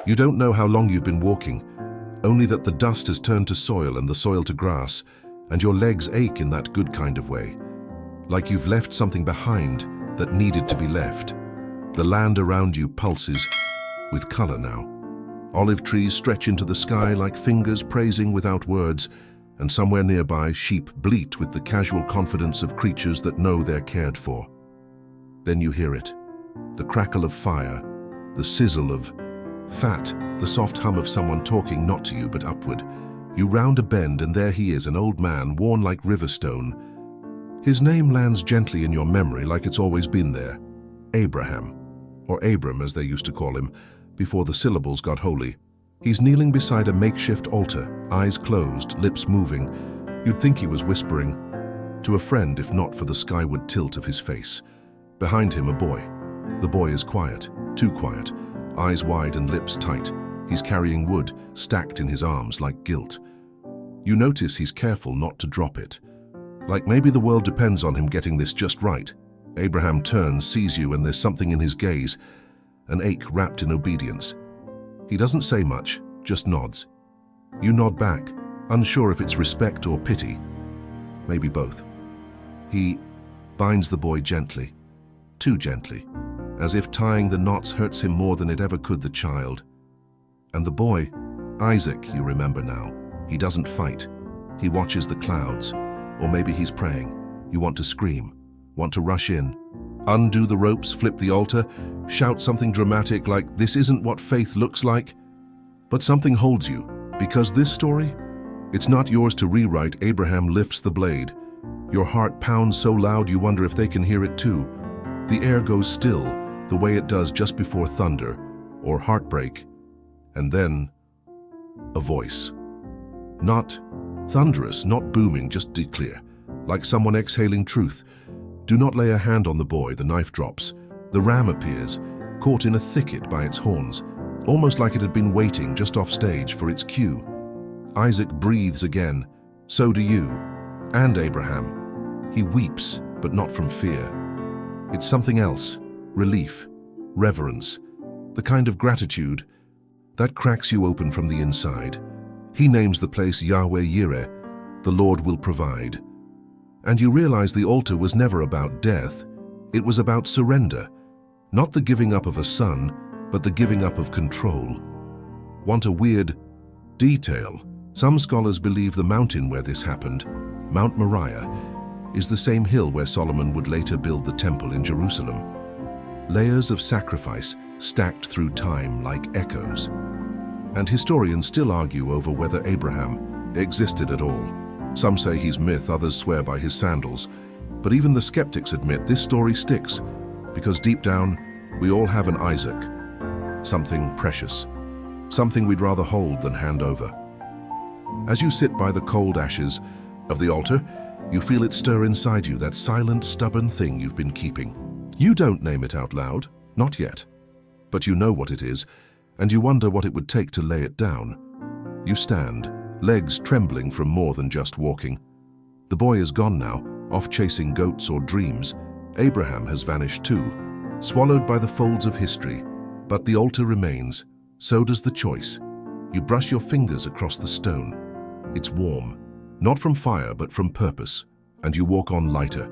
You don't know how long you've been walking, only that the dust has turned to soil and the soil to grass, and your legs ache in that good kind of way, like you've left something behind that needed to be left. The land around you pulses with color now. Olive trees stretch into the sky like fingers praising without words, and somewhere nearby sheep bleat with the casual confidence of creatures that know they're cared for. Then you hear it, the crackle of fire, the sizzle of fat, the soft hum of someone talking not to you but upward. You round a bend and there he is, an old man worn like river stone. His name lands gently in your memory like it's always been there. Abraham, or Abram as they used to call him, before the syllables got holy. He's kneeling beside a makeshift altar, eyes closed, lips moving. You'd think he was whispering to a friend if not for the skyward tilt of his face. Behind him, a boy. The boy is quiet, too quiet, eyes wide and lips tight. He's carrying wood, stacked in his arms like guilt. You notice he's careful not to drop it. Like maybe the world depends on him getting this just right. Abraham turns, sees you, and there's something in his gaze, an ache wrapped in obedience. He doesn't say much, just nods. You nod back, unsure if it's respect or pity. Maybe both. He binds the boy gently, too gently, as if tying the knots hurts him more than it ever could the child. And the boy, Isaac, you remember now, he doesn't fight. He watches the clouds, or maybe he's praying. You want to scream, want to rush in, undo the ropes, flip the altar, shout something dramatic like, "This isn't what faith looks like." But something holds you, because this story, it's not yours to rewrite. Abraham lifts the blade. Your heart pounds so loud you wonder if they can hear it too. The air goes still, the way it does just before thunder, or heartbreak. And then, a voice. Not thunderous, not booming, just clear, like someone exhaling truth. Do not lay a hand on the boy, the knife drops. The ram appears, caught in a thicket by its horns, almost like it had been waiting just off stage for its cue. Isaac breathes again, so do you, and Abraham. He weeps, but not from fear. It's something else, relief, reverence, the kind of gratitude that cracks you open from the inside. He names the place Yahweh Yireh, the Lord will provide. And you realize the altar was never about death, it was about surrender. Not the giving up of a son, but the giving up of control. Want a weird detail? Some scholars believe the mountain where this happened, Mount Moriah, is the same hill where Solomon would later build the temple in Jerusalem. Layers of sacrifice stacked through time like echoes. And historians still argue over whether Abraham existed at all. Some say he's myth, others swear by his sandals. But even the skeptics admit this story sticks, because deep down, we all have an Isaac. Something precious. Something we'd rather hold than hand over. As you sit by the cold ashes of the altar, you feel it stir inside you, that silent, stubborn thing you've been keeping. You don't name it out loud, not yet. But you know what it is, and you wonder what it would take to lay it down. You stand, legs trembling from more than just walking. The boy is gone now, off chasing goats or dreams. Abraham has vanished too, swallowed by the folds of history. But the altar remains, so does the choice. You brush your fingers across the stone. It's warm, not from fire but from purpose, and you walk on lighter.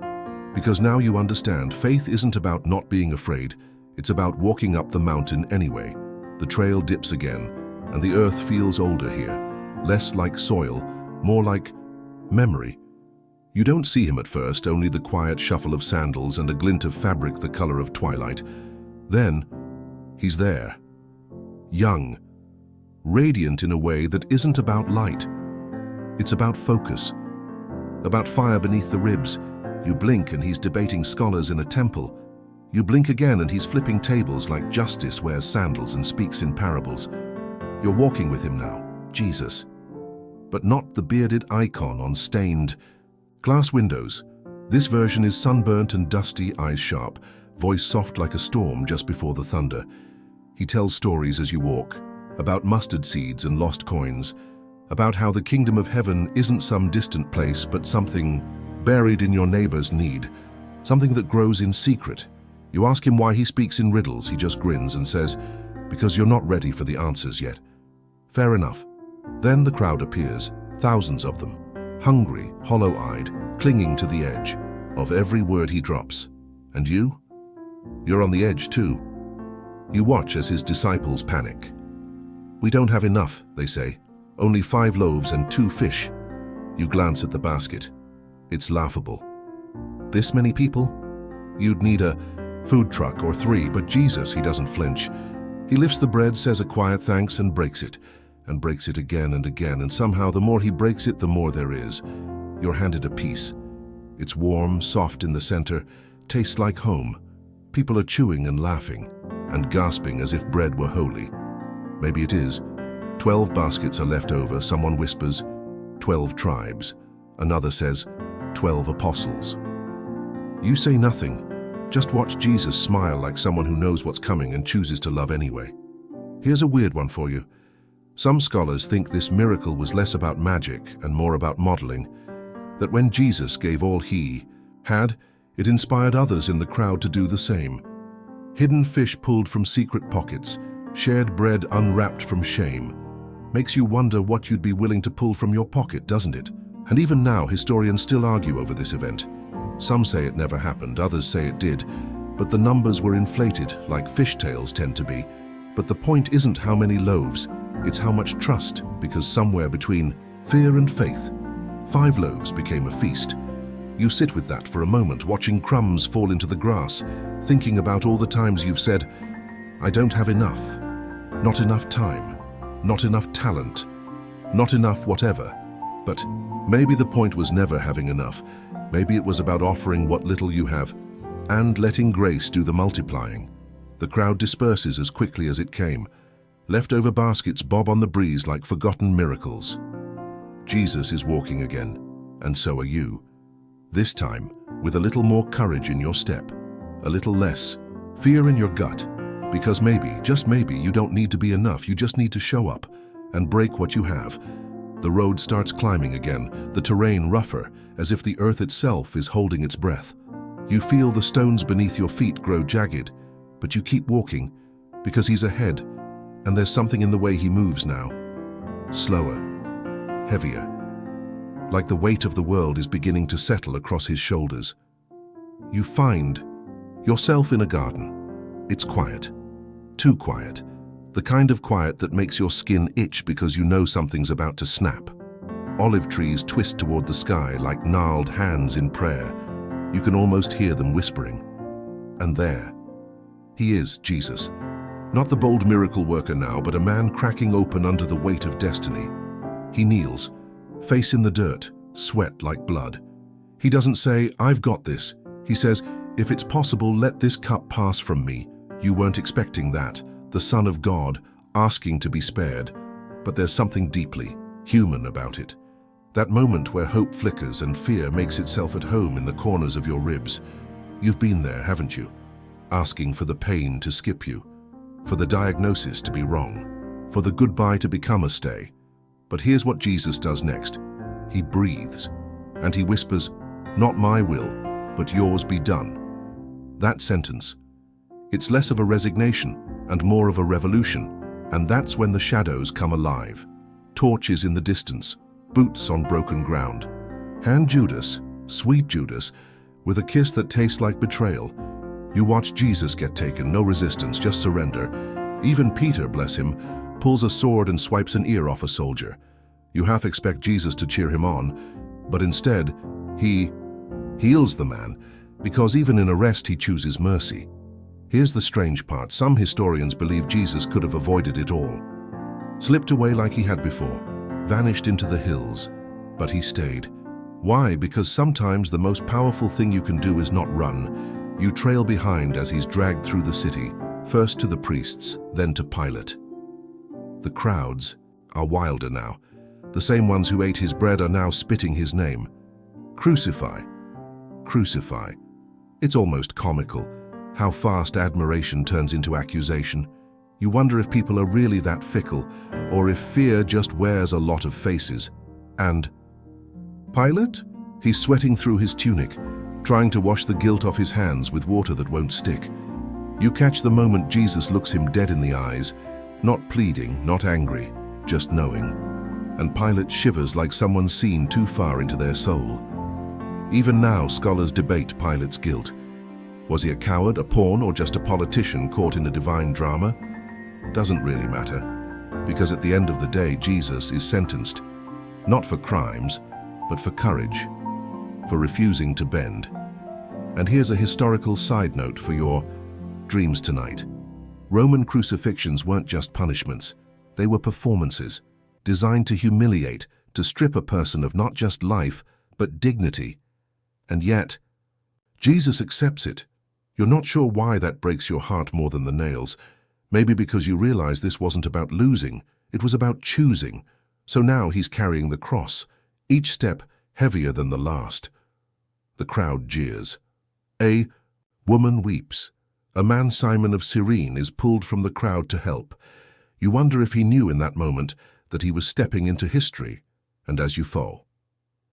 Because now you understand, faith isn't about not being afraid, it's about walking up the mountain anyway. The trail dips again, and the earth feels older here, less like soil, more like memory. You don't see him at first, only the quiet shuffle of sandals and a glint of fabric the color of twilight. Then, he's there. Young, radiant in a way that isn't about light. It's about focus, about fire beneath the ribs. You blink and he's debating scholars in a temple. You blink again and he's flipping tables like justice wears sandals and speaks in parables. You're walking with him now, Jesus. But not the bearded icon on stained glass windows. This version is sunburnt and dusty, eyes sharp, voice soft like a storm just before the thunder. He tells stories as you walk, about mustard seeds and lost coins, about how the kingdom of heaven isn't some distant place but something buried in your neighbor's need, something that grows in secret. You ask him why he speaks in riddles, he just grins and says, because you're not ready for the answers yet. Fair enough. Then the crowd appears, thousands of them, hungry, hollow-eyed, clinging to the edge of every word he drops. And you? You're on the edge too. You watch as his disciples panic. "We don't have enough," they say. "Only 5 loaves and 2 fish." You glance at the basket. It's laughable. This many people? You'd need a food truck or 3, but Jesus, he doesn't flinch. He lifts the bread, says a quiet thanks, and breaks it again and again, and somehow the more he breaks it, the more there is. You're handed a piece. It's warm, soft in the center, tastes like home. People are chewing and laughing, and gasping as if bread were holy. Maybe it is. 12 baskets are left over. Someone whispers, 12 tribes. Another says, 12 apostles. You say nothing. Just watch Jesus smile like someone who knows what's coming and chooses to love anyway. Here's a weird one for you. Some scholars think this miracle was less about magic and more about modeling, that when Jesus gave all he had, it inspired others in the crowd to do the same. Hidden fish pulled from secret pockets, shared bread unwrapped from shame. Makes you wonder what you'd be willing to pull from your pocket, doesn't it? And even now, historians still argue over this event. Some say it never happened, others say it did, but the numbers were inflated, like fishtails tend to be. But the point isn't how many loaves, it's how much trust, because somewhere between fear and faith, 5 loaves became a feast. You sit with that for a moment, watching crumbs fall into the grass, thinking about all the times you've said, "I don't have enough, not enough time, not enough talent, not enough whatever." But maybe the point was never having enough. Maybe it was about offering what little you have and letting grace do the multiplying. The crowd disperses as quickly as it came. Leftover baskets bob on the breeze like forgotten miracles. Jesus is walking again, and so are you. This time, with a little more courage in your step, a little less fear in your gut, because maybe, just maybe, you don't need to be enough, you just need to show up and break what you have. The road starts climbing again, the terrain rougher, as if the earth itself is holding its breath. You feel the stones beneath your feet grow jagged, but you keep walking, because he's ahead, and there's something in the way he moves now. Slower, heavier, like the weight of the world is beginning to settle across his shoulders. You find yourself in a garden. It's quiet, too quiet, the kind of quiet that makes your skin itch because you know something's about to snap. Olive trees twist toward the sky like gnarled hands in prayer. You can almost hear them whispering. And there, he is, Jesus. Not the bold miracle worker now, but a man cracking open under the weight of destiny. He kneels, face in the dirt, sweat like blood. He doesn't say, "I've got this." He says, "If it's possible, let this cup pass from me." You weren't expecting that. The Son of God, asking to be spared. But there's something deeply human about it. That moment where hope flickers and fear makes itself at home in the corners of your ribs. You've been there, haven't you? Asking for the pain to skip you, for the diagnosis to be wrong, for the goodbye to become a stay. But here's what Jesus does next. He breathes, and he whispers, "Not my will, but yours be done." That sentence, it's less of a resignation and more of a revolution, and that's when the shadows come alive. Torches in the distance, boots on broken ground. Hand Judas, sweet Judas, with a kiss that tastes like betrayal. You watch Jesus get taken, no resistance, just surrender. Even Peter, bless him, pulls a sword and swipes an ear off a soldier. You half expect Jesus to cheer him on, but instead, he heals the man, because even in arrest he chooses mercy. Here's the strange part. Some historians believe Jesus could have avoided it all. Slipped away like he had before, vanished into the hills, but he stayed. Why? Because sometimes the most powerful thing you can do is not run. You trail behind as he's dragged through the city, first to the priests, then to Pilate. The crowds are wilder now. The same ones who ate his bread are now spitting his name. Crucify, crucify. It's almost comical, how fast admiration turns into accusation. You wonder if people are really that fickle, or if fear just wears a lot of faces. And Pilate? He's sweating through his tunic, trying to wash the guilt off his hands with water that won't stick. You catch the moment Jesus looks him dead in the eyes, not pleading, not angry, just knowing. And Pilate shivers like someone's seen too far into their soul. Even now, scholars debate Pilate's guilt. Was he a coward, a pawn, or just a politician caught in a divine drama? Doesn't really matter, because at the end of the day, Jesus is sentenced, not for crimes, but for courage, for refusing to bend. And here's a historical side note for your dreams tonight. Roman crucifixions weren't just punishments, they were performances, designed to humiliate, to strip a person of not just life, but dignity. And yet, Jesus accepts it. You're not sure why that breaks your heart more than the nails. Maybe because you realize this wasn't about losing, it was about choosing. So now he's carrying the cross, each step heavier than the last. The crowd jeers. A woman weeps. A man, Simon of Cyrene, is pulled from the crowd to help. You wonder if he knew in that moment that he was stepping into history, and as you fall.